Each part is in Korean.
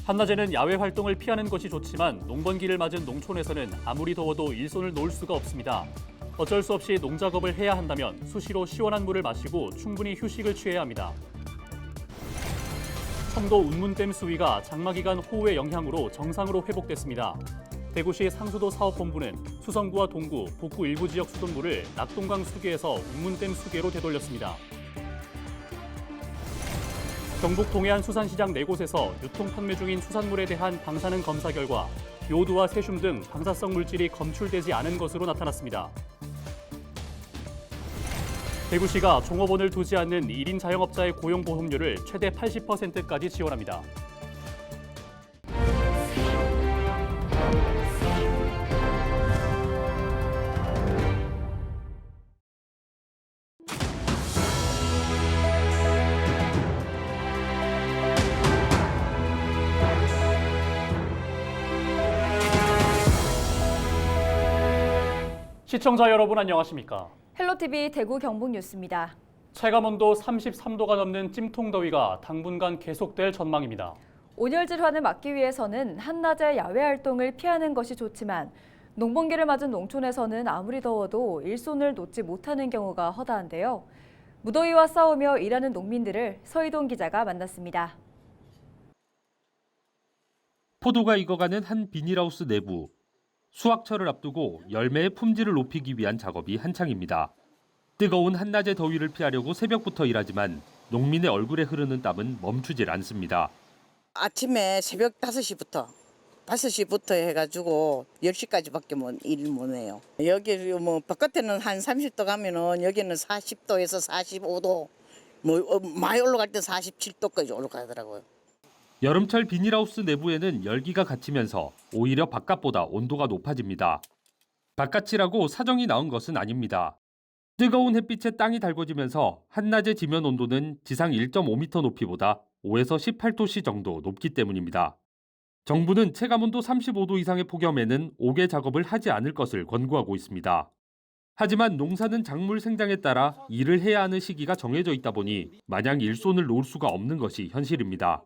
한낮에는 야외 활동을 피하는 것이 좋지만 농번기를 맞은 농촌에서는 아무리 더워도 일손을 놓을 수가 없습니다. 어쩔 수 없이 농작업을 해야 한다면 수시로 시원한 물을 마시고 충분히 휴식을 취해야 합니다. 청도 운문댐 수위가 장마 기간 호우의 영향으로 정상으로 회복됐습니다. 대구시 상수도 사업본부는 수성구와 동구, 북구 일부 지역 수돗물을 낙동강 수계에서 운문댐 수계로 되돌렸습니다. 경북 동해안 수산시장 4곳에서 유통 판매 중인 수산물에 대한 방사능 검사 결과 요오드와 세슘 등 방사성 물질이 검출되지 않은 것으로 나타났습니다. 대구시가 종업원을 두지 않는 1인 자영업자의 고용보험료를 최대 80%까지 지원합니다. 시청자 여러분 안녕하십니까? 헬로티비 대구 경북 뉴스입니다. 체감온도 33도가 넘는 찜통더위가 당분간 계속될 전망입니다. 온열 질환을 막기 위해서는 한낮에 야외 활동을 피하는 것이 좋지만 농번기를 맞은 농촌에서는 아무리 더워도 일손을 놓지 못하는 경우가 허다한데요. 무더위와 싸우며 일하는 농민들을 서희동 기자가 만났습니다. 포도가 익어가는 한 비닐하우스 내부. 수확철을 앞두고 열매의 품질을 높이기 위한 작업이 한창입니다. 뜨거운 한낮의 더위를 피하려고 새벽부터 일하지만 농민의 얼굴에 흐르는 땀은 멈추질 않습니다. 아침에 새벽 5시부터 해가지고 10시까지밖에 일 못 해요. 여기 뭐 바깥에는 한 30도 가면은 여기는 40도에서 45도, 뭐 많이 올라갈 때 47도까지 올라가더라고요. 여름철 비닐하우스 내부에는 열기가 갇히면서 오히려 바깥보다 온도가 높아집니다. 바깥이라고 사정이 나온 것은 아닙니다. 뜨거운 햇빛에 땅이 달궈지면서 한낮의 지면 온도는 지상 1.5m 높이보다 5에서 18도씨 정도 높기 때문입니다. 정부는 체감온도 35도 이상의 폭염에는 옥외 작업을 하지 않을 것을 권고하고 있습니다. 하지만 농사는 작물 생장에 따라 일을 해야 하는 시기가 정해져 있다 보니 마냥 일손을 놓을 수가 없는 것이 현실입니다.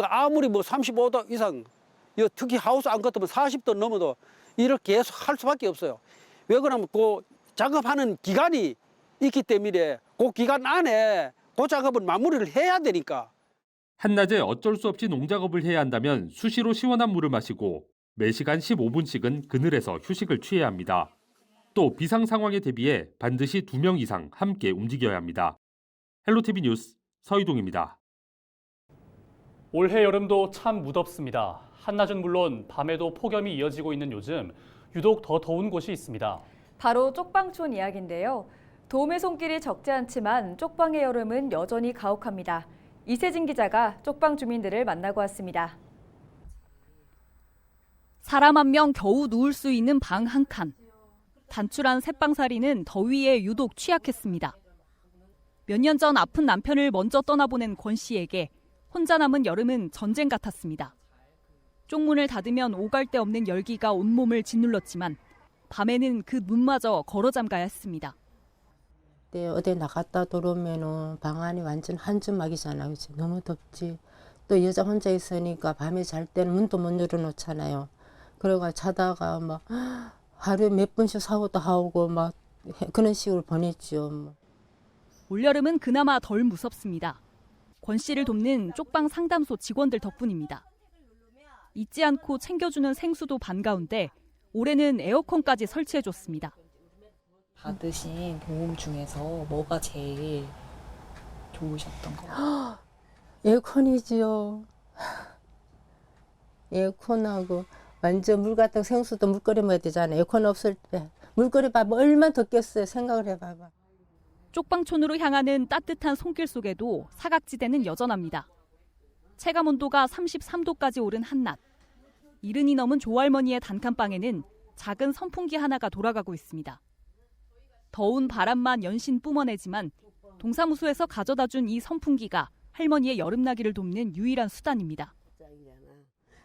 아무리 뭐 35도 이상, 특히 하우스 안 같으면 40도 넘어도 일을 계속 할 수밖에 없어요. 왜 그러면 그 작업하는 기간이 있기 때문에 그 기간 안에 그 작업을 마무리를 해야 되니까. 한낮에 어쩔 수 없이 농작업을 해야 한다면 수시로 시원한 물을 마시고 매시간 15분씩은 그늘에서 휴식을 취해야 합니다. 또 비상 상황에 대비해 반드시 2명 이상 함께 움직여야 합니다. 헬로티비 뉴스 서희동입니다. 올해 여름도 참 무덥습니다. 한낮은 물론 밤에도 폭염이 이어지고 있는 요즘 유독 더 더운 곳이 있습니다. 바로 쪽방촌 이야기인데요. 도움의 손길이 적지 않지만 쪽방의 여름은 여전히 가혹합니다. 이세진 기자가 쪽방 주민들을 만나고 왔습니다. 사람 한 명 겨우 누울 수 있는 방 한 칸. 단출한 셋방살이는 더위에 유독 취약했습니다. 몇 년 전 아픈 남편을 먼저 떠나보낸 권 씨에게 혼자 남은 여름은 전쟁 같았습니다. 쪽문을 닫으면 오갈 데 없는 열기가 온몸을 짓눌렀지만 밤에는 그 문마저 걸어 잠가야 했습니다. 네, 어디 나갔다 들어오면은 방 안이 완전 한줌막이잖아. 그치? 너무 덥지. 또 여자 혼자 있으니까 밤에 잘 때는 문도 못 열어놓잖아요. 그래가 자다가 막 하루에 몇 번씩 사고도 하고 막 그런 식으로 보냈죠. 뭐. 올여름은 그나마 덜 무섭습니다. 권 씨를 돕는 쪽방 상담소 직원들 덕분입니다. 잊지 않고 챙겨주는 생수도 반가운데 올해는 에어컨까지 설치해줬습니다. 받으신 도움 중에서 뭐가 제일 좋으셨던 거예요? 에어컨이지요. 에어컨하고 완전 물 같은 생수도 물끓여 먹어야 되잖아요. 에어컨 없을 때. 물끓여 봐봐. 얼마나 덥겠어요. 생각을 해봐봐. 쪽방촌으로 향하는 따뜻한 손길 속에도 사각지대는 여전합니다. 체감온도가 33도까지 오른 한낮. 70이 넘은 조할머니의 단칸방에는 작은 선풍기 하나가 돌아가고 있습니다. 더운 바람만 연신 뿜어내지만 동사무소에서 가져다준 이 선풍기가 할머니의 여름나기를 돕는 유일한 수단입니다.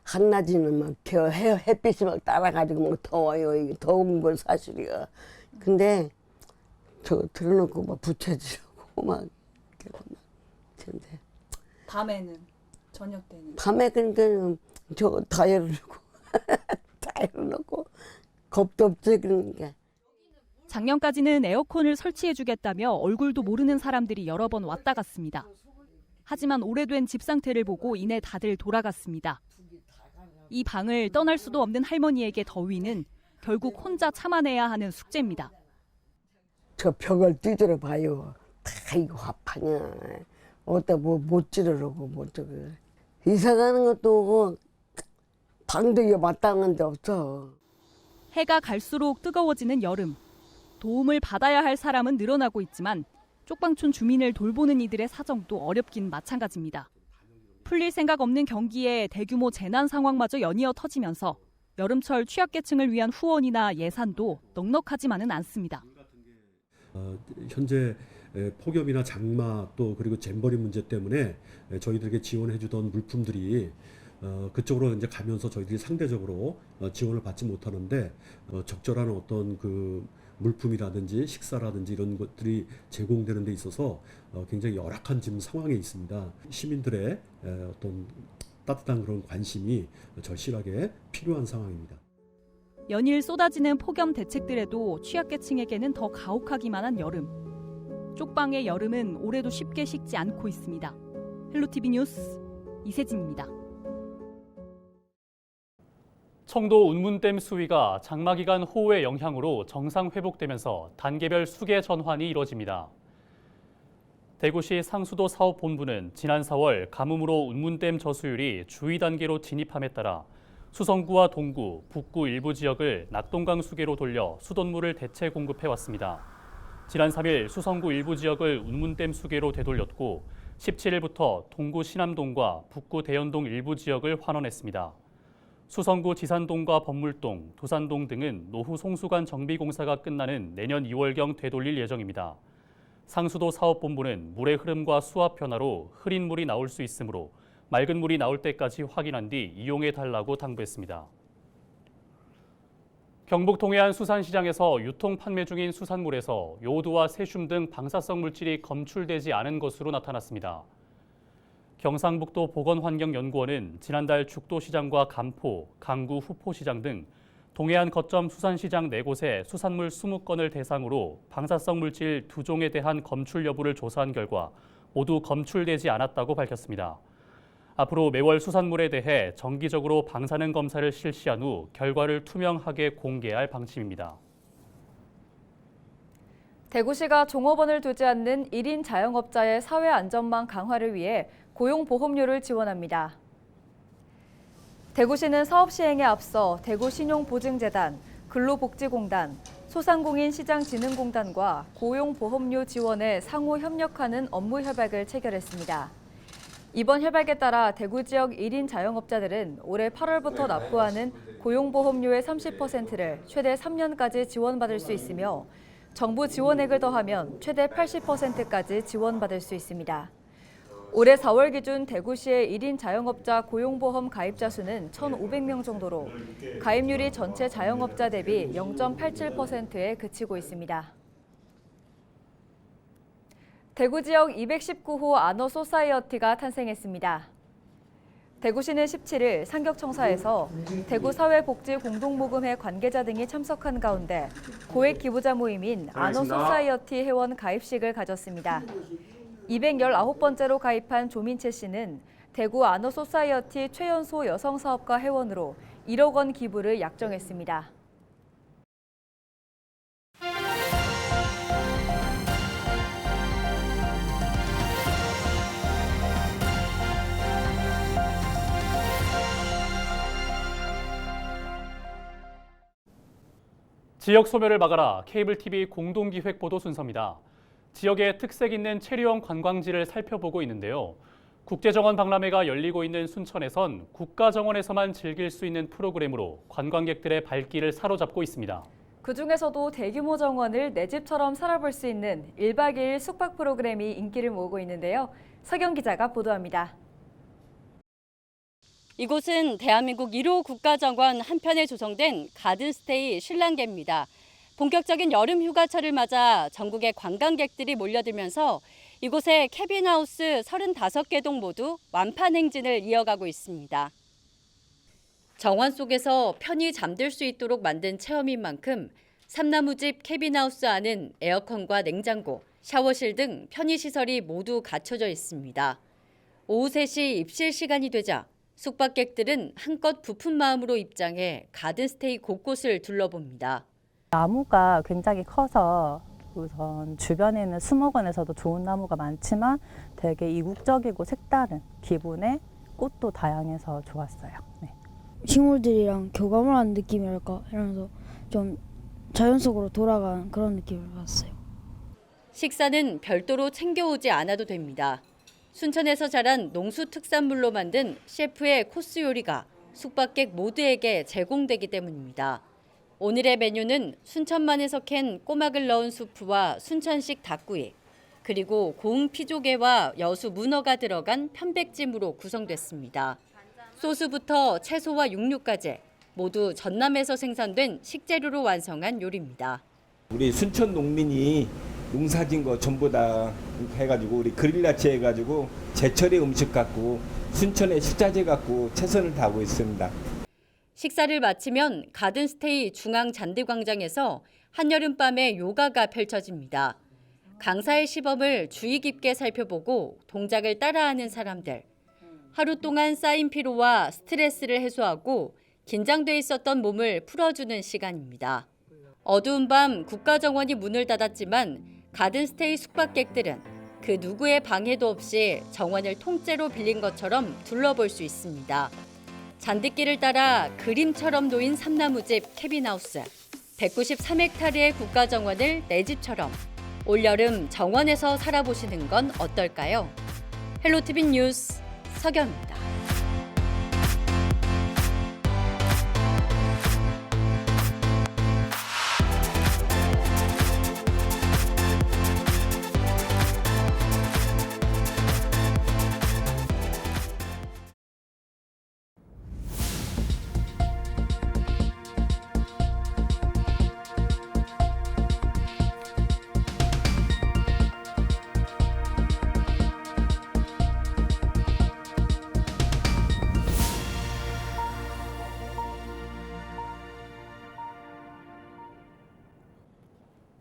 한낮에는 막 햇빛이 막 따라가지고 막 더워요. 이게 더운 건 사실이야. 근데 저 틀어놓고 막 부채질하고 막 근데 밤에는? 저녁 때는 밤에 그러니까 저 다 열어놓고 다 열어놓고 겁도 없지 그러니까. 작년까지는 에어컨을 설치해주겠다며 얼굴도 모르는 사람들이 여러 번 왔다 갔습니다. 하지만 오래된 집 상태를 보고 이내 다들 돌아갔습니다. 이 방을 떠날 수도 없는 할머니에게 더위는 결국 혼자 참아내야 하는 숙제입니다. 저 벽을 뒤돌아 봐요. 다 이거 화판이야. 어디다 뭐 못 찌르려고 못 저거. 이사 가는 것도 방도 이거 마땅한 데 없어. 해가 갈수록 뜨거워지는 여름. 도움을 받아야 할 사람은 늘어나고 있지만 쪽방촌 주민을 돌보는 이들의 사정도 어렵긴 마찬가지입니다. 풀릴 생각 없는 경기에 대규모 재난 상황마저 연이어 터지면서 여름철 취약계층을 위한 후원이나 예산도 넉넉하지만은 않습니다. 현재 폭염이나 장마 또 그리고 잼버리 문제 때문에 저희들에게 지원해주던 물품들이 그쪽으로 이제 가면서 저희들이 상대적으로 지원을 받지 못하는데 적절한 어떤 그 물품이라든지 식사라든지 이런 것들이 제공되는 데 있어서 굉장히 열악한 지금 상황에 있습니다. 시민들의 어떤 따뜻한 그런 관심이 절실하게 필요한 상황입니다. 연일 쏟아지는 폭염 대책들에도 취약계층에게는 더 가혹하기만 한 여름. 쪽방의 여름은 올해도 쉽게 식지 않고 있습니다. 헬로티비 뉴스 이세진입니다. 청도 운문댐 수위가 장마 기간 호우의 영향으로 정상 회복되면서 단계별 수계 전환이 이뤄집니다. 대구시 상수도 사업본부는 지난 4월 가뭄으로 운문댐 저수율이 주의 단계로 진입함에 따라 수성구와 동구, 북구 일부 지역을 낙동강 수계로 돌려 수돗물을 대체 공급해왔습니다. 지난 3일 수성구 일부 지역을 운문댐 수계로 되돌렸고 17일부터 동구 신암동과 북구 대연동 일부 지역을 환원했습니다. 수성구 지산동과 법물동, 도산동 등은 노후 송수관 정비 공사가 끝나는 내년 2월경 되돌릴 예정입니다. 상수도 사업본부는 물의 흐름과 수압 변화로 흐린 물이 나올 수 있으므로 맑은 물이 나올 때까지 확인한 뒤 이용해달라고 당부했습니다. 경북 동해안 수산시장에서 유통 판매 중인 수산물에서 요오드와 세슘 등 방사성 물질이 검출되지 않은 것으로 나타났습니다. 경상북도 보건환경연구원은 지난달 죽도시장과 간포, 강구 후포시장 등 동해안 거점 수산시장 4곳의 수산물 20건을 대상으로 방사성 물질 2종에 대한 검출 여부를 조사한 결과 모두 검출되지 않았다고 밝혔습니다. 앞으로 매월 수산물에 대해 정기적으로 방사능 검사를 실시한 후 결과를 투명하게 공개할 방침입니다. 대구시가 종업원을 두지 않는 1인 자영업자의 사회 안전망 강화를 위해 고용보험료를 지원합니다. 대구시는 사업 시행에 앞서 대구신용보증재단, 근로복지공단, 소상공인 시장진흥공단과 고용보험료 지원에 상호 협력하는 업무 협약을 체결했습니다. 이번 협약에 따라 대구 지역 1인 자영업자들은 올해 8월부터 납부하는 고용보험료의 30%를 최대 3년까지 지원받을 수 있으며 정부 지원액을 더하면 최대 80%까지 지원받을 수 있습니다. 올해 4월 기준 대구시의 1인 자영업자 고용보험 가입자 수는 1,500명 정도로 가입률이 전체 자영업자 대비 0.87%에 그치고 있습니다. 대구 지역 219호 아너소사이어티가 탄생했습니다. 대구시는 17일 상격청사에서 대구사회복지공동모금회 관계자 등이 참석한 가운데 고액 기부자 모임인 아너소사이어티 회원 가입식을 가졌습니다. 219번째로 가입한 조민채 씨는 대구 아너소사이어티 최연소 여성사업가 회원으로 1억 원 기부를 약정했습니다. 지역 소멸을 막아라 케이블 TV 공동기획 보도 순서입니다. 지역의 특색 있는 체류형 관광지를 살펴보고 있는데요. 국제정원 박람회가 열리고 있는 순천에선 국가정원에서만 즐길 수 있는 프로그램으로 관광객들의 발길을 사로잡고 있습니다. 그중에서도 대규모 정원을 내 집처럼 살아볼 수 있는 1박 2일 숙박 프로그램이 인기를 모으고 있는데요. 서경 기자가 보도합니다. 이곳은 대한민국 1호 국가정원 한편에 조성된 가든스테이 신랑계입니다. 본격적인 여름 휴가철을 맞아 전국의 관광객들이 몰려들면서 이곳의 캐빈하우스 35개 동 모두 완판 행진을 이어가고 있습니다. 정원 속에서 편히 잠들 수 있도록 만든 체험인 만큼 삼나무집 캐빈하우스 안은 에어컨과 냉장고, 샤워실 등 편의시설이 모두 갖춰져 있습니다. 오후 3시 입실 시간이 되자 숙박객들은 한껏 부푼 마음으로 입장해 가든스테이 곳곳을 둘러봅니다. 나무가 굉장히 커서 우선 주변에는 수목원에서도 좋은 나무가 많지만 되게 이국적이고 색다른 기분의 꽃도 다양해서 좋았어요. 네. 식물들이랑 교감을 하는 느낌이랄까 이러면서 좀 자연 속으로 돌아가는 그런 느낌을 받았어요. 식사는 별도로 챙겨오지 않아도 됩니다. 순천에서 자란 농수 특산물로 만든 셰프의 코스 요리가 숙박객 모두에게 제공되기 때문입니다. 오늘의 메뉴는 순천만에서 캔 꼬막을 넣은 수프와 순천식 닭구이, 그리고 고흥 피조개와 여수 문어가 들어간 편백찜으로 구성됐습니다. 소스부터 채소와 육류까지 모두 전남에서 생산된 식재료로 완성한 요리입니다. 우리 순천 농민이 농사진 거 전부 다 해가지고 우리 그릴라치 해가지고 제철의 음식 갖고 순천의 식자재 갖고 최선을 다하고 있습니다. 식사를 마치면 가든스테이 중앙 잔디광장에서 한여름밤의 요가가 펼쳐집니다. 강사의 시범을 주의 깊게 살펴보고 동작을 따라하는 사람들. 하루 동안 쌓인 피로와 스트레스를 해소하고 긴장돼 있었던 몸을 풀어주는 시간입니다. 어두운 밤 국가정원이 문을 닫았지만 가든스테이 숙박객들은 그 누구의 방해도 없이 정원을 통째로 빌린 것처럼 둘러볼 수 있습니다. 잔디길을 따라 그림처럼 놓인 삼나무집 캐빈하우스. 193헥타르의 국가정원을 내 집처럼 올여름 정원에서 살아보시는 건 어떨까요? 헬로티비 뉴스 서경입니다.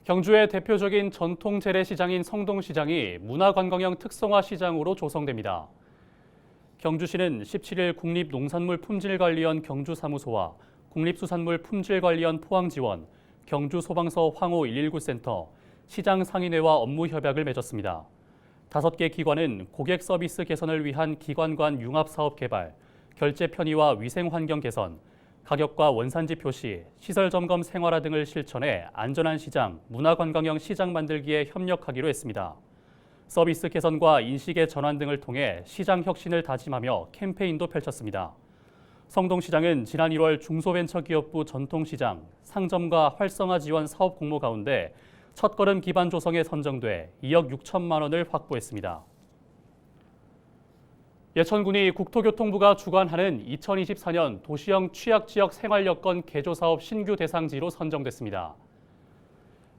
경주의 대표적인 전통 재래시장인 성동시장이 문화관광형 특성화 시장으로 조성됩니다. 경주시는 17일 국립농산물품질관리원 경주사무소와 국립수산물 품질관리원 포항지원, 경주소방서 황호 119센터, 시장 상인회와 업무 협약을 맺었습니다. 5개 기관은 고객 서비스 개선을 위한 기관 간 융합사업 개발, 결제 편의와 위생환경 개선, 가격과 원산지 표시, 시설 점검 생활화 등을 실천해 안전한 시장, 문화관광형 시장 만들기에 협력하기로 했습니다. 서비스 개선과 인식의 전환 등을 통해 시장 혁신을 다짐하며 캠페인도 펼쳤습니다. 성동시장은 지난 1월 중소벤처기업부 전통시장, 상점과 활성화 지원 사업 공모 가운데 첫걸음 기반 조성에 선정돼 2억 6천만 원을 확보했습니다. 예천군이 국토교통부가 주관하는 2024년 도시형 취약지역 생활여건 개조사업 신규 대상지로 선정됐습니다.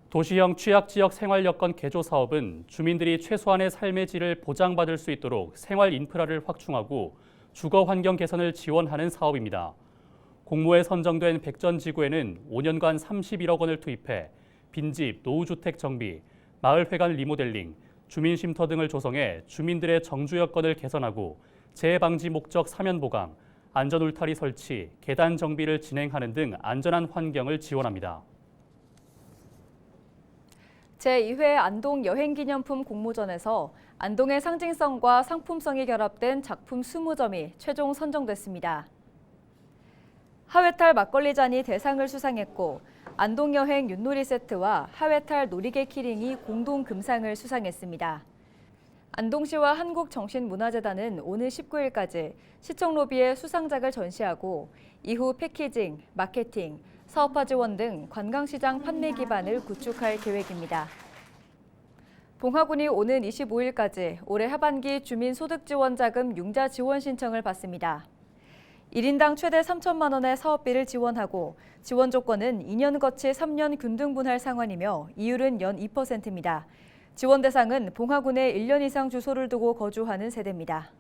도시형 취약지역 생활여건 개조사업은 주민들이 최소한의 삶의 질을 보장받을 수 있도록 생활 인프라를 확충하고 주거 환경 개선을 지원하는 사업입니다. 공모에 선정된 백전지구에는 5년간 31억 원을 투입해 빈집, 노후주택 정비, 마을회관 리모델링, 주민쉼터 등을 조성해 주민들의 정주 여건을 개선하고 재해 방지 목적 사면 보강, 안전 울타리 설치, 계단 정비를 진행하는 등 안전한 환경을 지원합니다. 제2회 안동 여행기념품 공모전에서 안동의 상징성과 상품성이 결합된 작품 20점이 최종 선정됐습니다. 하회탈 막걸리 잔이 대상을 수상했고 안동여행 윷놀이 세트와 하회탈 놀이개 키링이 공동 금상을 수상했습니다. 안동시와 한국정신문화재단은 오늘 19일까지 시청 로비에 수상작을 전시하고 이후 패키징, 마케팅, 사업화 지원 등 관광시장 판매 기반을 구축할 계획입니다. 봉화군이 오는 25일까지 올해 하반기 주민소득지원자금 융자 지원 신청을 받습니다. 1인당 최대 3천만 원의 사업비를 지원하고 지원 조건은 2년 거치 3년 균등 분할 상환이며 이율은 연 2%입니다. 지원 대상은 봉화군에 1년 이상 주소를 두고 거주하는 세대입니다.